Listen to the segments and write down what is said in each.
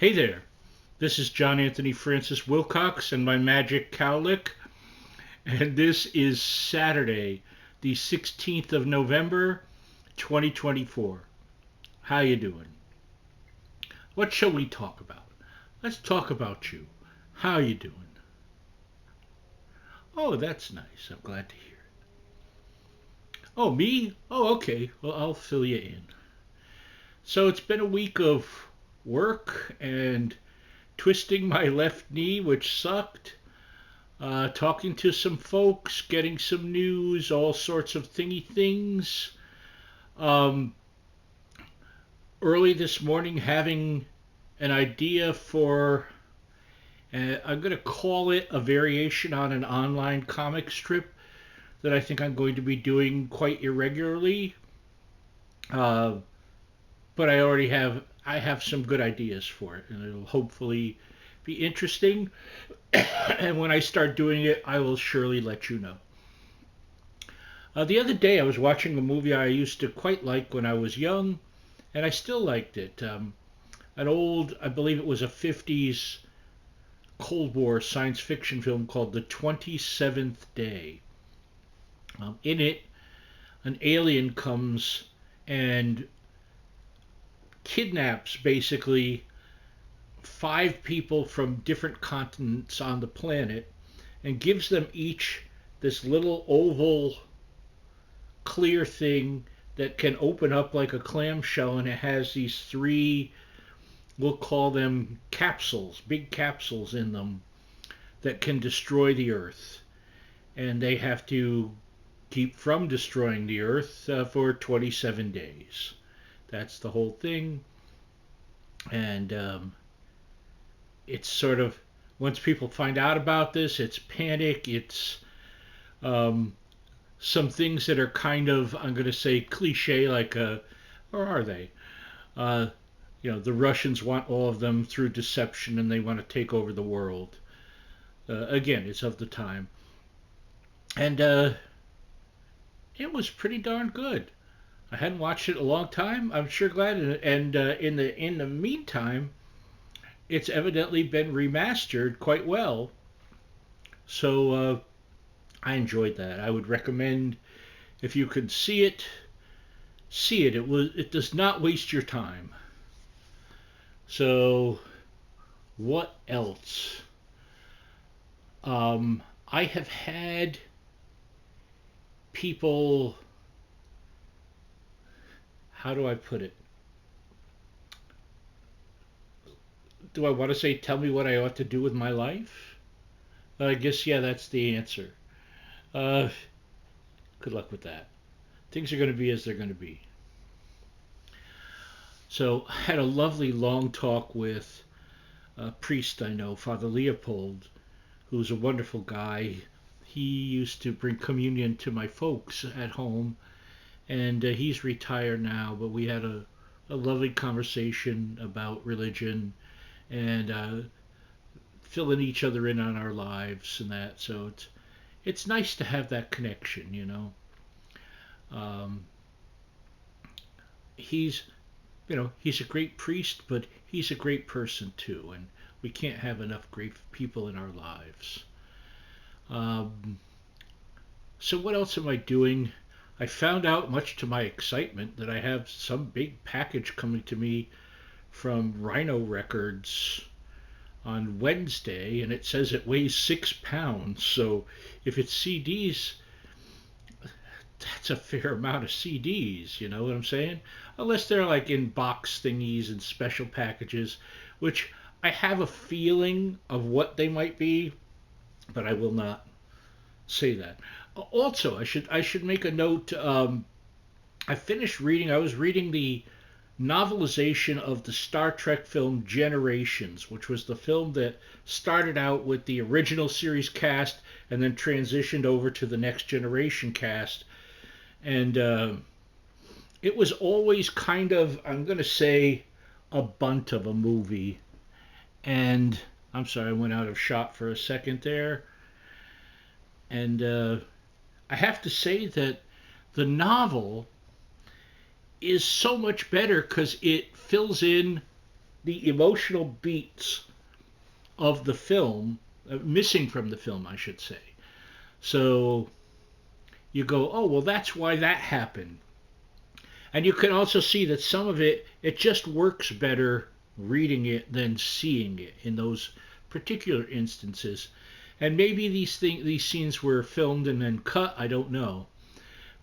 Hey there, this is John Anthony Francis Wilcox and my magic cowlick, and this is Saturday, the 16th of November, 2024. How you doing? What shall we talk about? Let's talk about you. How you doing? Oh, that's nice. I'm glad to hear it. Oh, me? Oh, okay. Well, I'll fill you in. So it's been a week of work and twisting my left knee, which sucked. Talking to some folks, getting some news, all sorts of thingy things. Um, Early this morning, having an idea for, I'm going to call it a variation on an online comic strip that I think I'm going to be doing quite irregularly. Uh, but I have some good ideas for it, and it'll hopefully be interesting. And when I start doing it, I will surely let you know. The other day, I was watching a movie I used to quite like when I was young, and I still liked it. An old, I believe it was a 50s Cold War science fiction film called The 27th Day. In it, an alien comes and kidnaps basically five people from different continents on the planet and gives them each this little oval clear thing that can open up like a clamshell, and it has these three, we'll call them capsules, big capsules in them that can destroy the earth. And they have to keep from destroying the earth for 27 days. That's the whole thing. And it's sort of, once people find out about this, it's panic. It's um, some things that are kind of, I'm going to say, cliche, like, or are they? Uh, the Russians want all of them through deception and they want to take over the world. Again, it's of the time. And it was pretty darn good. I hadn't watched it in a long time. I'm sure glad. And in the meantime, it's evidently been remastered quite well. So I enjoyed that. I would recommend, if you could see it, see it. It does not waste your time. So what else? I have had people. How do I put it? Do I want to say, tell me what I ought to do with my life? I guess, yeah, that's the answer. Uh, Good luck with that. Things are going to be as they're going to be. So I had a lovely long talk with a priest I know, Father Leopold, who's a wonderful guy. He used to bring communion to my folks at home, and he's retired now, but we had a lovely conversation about religion and filling each other in on our lives and that. So it's nice to have that connection, you know. Um, he's he's a great priest, but he's a great person too, and we can't have enough great people in our lives. Um, so what else am I doing? I found out, much to my excitement, that I have some big package coming to me from Rhino Records on Wednesday, and it says it weighs 6 pounds. So if it's CDs, that's a fair amount of CDs. You know what I'm saying? Unless they're like in box thingies and special packages, which I have a feeling of what they might be, but I will not say that. Also, I should make a note. I finished reading. I was reading the novelization of the Star Trek film Generations, which was the film that started out with the original series cast and then transitioned over to the Next Generation cast. And it was always kind of, I'm going to say, a bunt of a movie. And I'm sorry, I went out of shot for a second there. And I have to say that the novel is so much better because it fills in the emotional beats of the film, missing from the film, I should say. So you go, oh, well, that's why that happened. And you can also see that some of it just works better reading it than seeing it in those particular instances. And maybe these scenes were filmed and then cut, I don't know.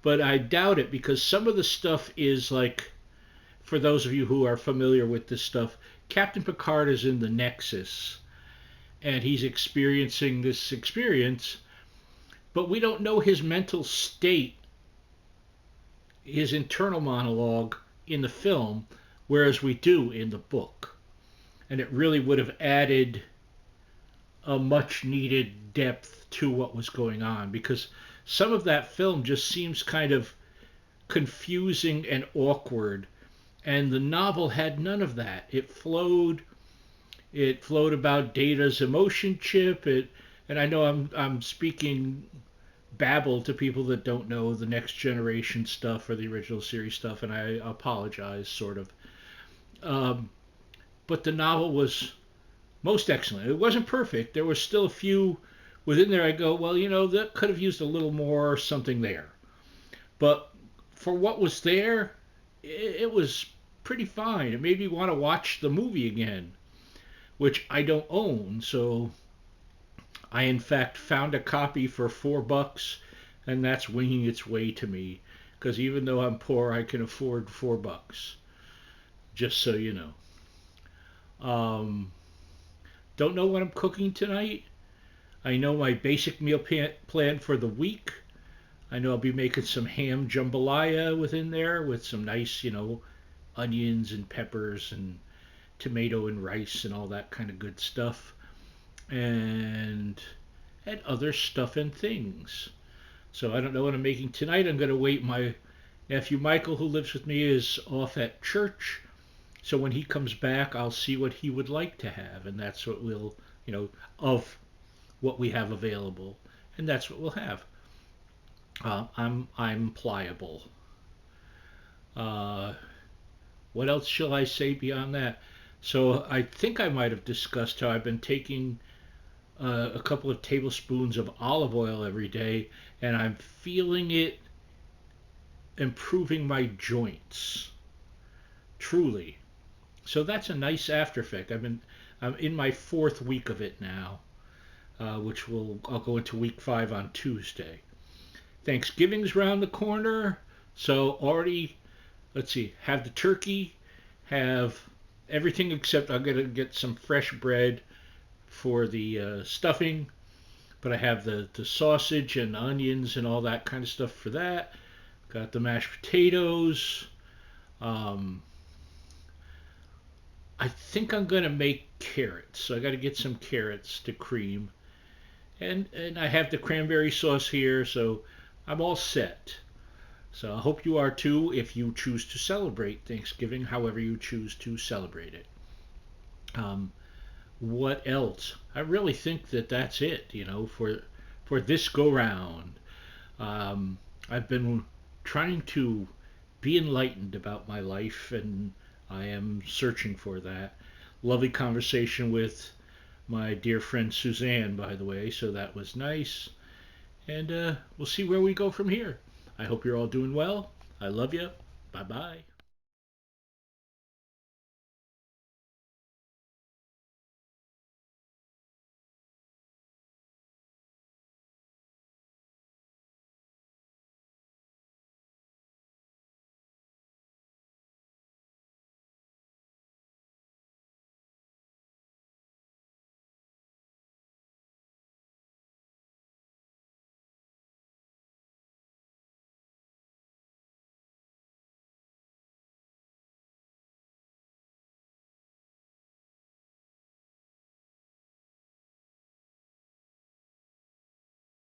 But I doubt it because some of the stuff is like, for those of you who are familiar with this stuff, Captain Picard is in the Nexus and he's experiencing this experience, but we don't know his mental state, his internal monologue in the film, whereas we do in the book. And it really would have added a much needed depth to what was going on because some of that film just seems kind of confusing and awkward, and the novel had none of that. It flowed about Data's emotion chip. And I know I'm speaking babble to people that don't know the Next Generation stuff or the original series stuff, and I apologize, sort of. Um, but the novel was most excellent. It wasn't perfect. There were still a few within there. I go, well, that could have used a little more something there. But for what was there, it was pretty fine. It made me want to watch the movie again, which I don't own. So I, in fact, found a copy for $4, and that's winging its way to me. Because even though I'm poor, I can afford $4. Just so you know. Don't know what I'm cooking tonight. I know my basic meal plan for the week. I know I'll be making some ham jambalaya within there with some nice, onions and peppers and tomato and rice and all that kind of good stuff. And other stuff and things. So I don't know what I'm making tonight. I'm going to wait. My nephew Michael, who lives with me, is off at church. So when he comes back, I'll see what he would like to have, and that's what we'll, of what we have available, and that's what we'll have. I'm pliable. Uh, what else shall I say beyond that? So I think I might have discussed how I've been taking a couple of tablespoons of olive oil every day, and I'm feeling it improving my joints. Truly. So that's a nice after effect. I'm in my fourth week of it now, I'll go into week 5 on Tuesday. Thanksgiving's around the corner, so already, let's see, have the turkey, have everything except I'm gonna get some fresh bread for the stuffing, but I have the sausage and onions and all that kind of stuff for that. Got the mashed potatoes. Um, I think I'm gonna make carrots, so I got to get some carrots to cream, and I have the cranberry sauce here, so I'm all set. So I hope you are too, if you choose to celebrate Thanksgiving, however you choose to celebrate it. Um, what else? I really think that that's it, for this go round. Um, I've been trying to be enlightened about my life, and I am searching for that. Lovely conversation with my dear friend Suzanne, by the way, so that was nice. And we'll see where we go from here. I hope you're all doing well. I love you. Bye bye.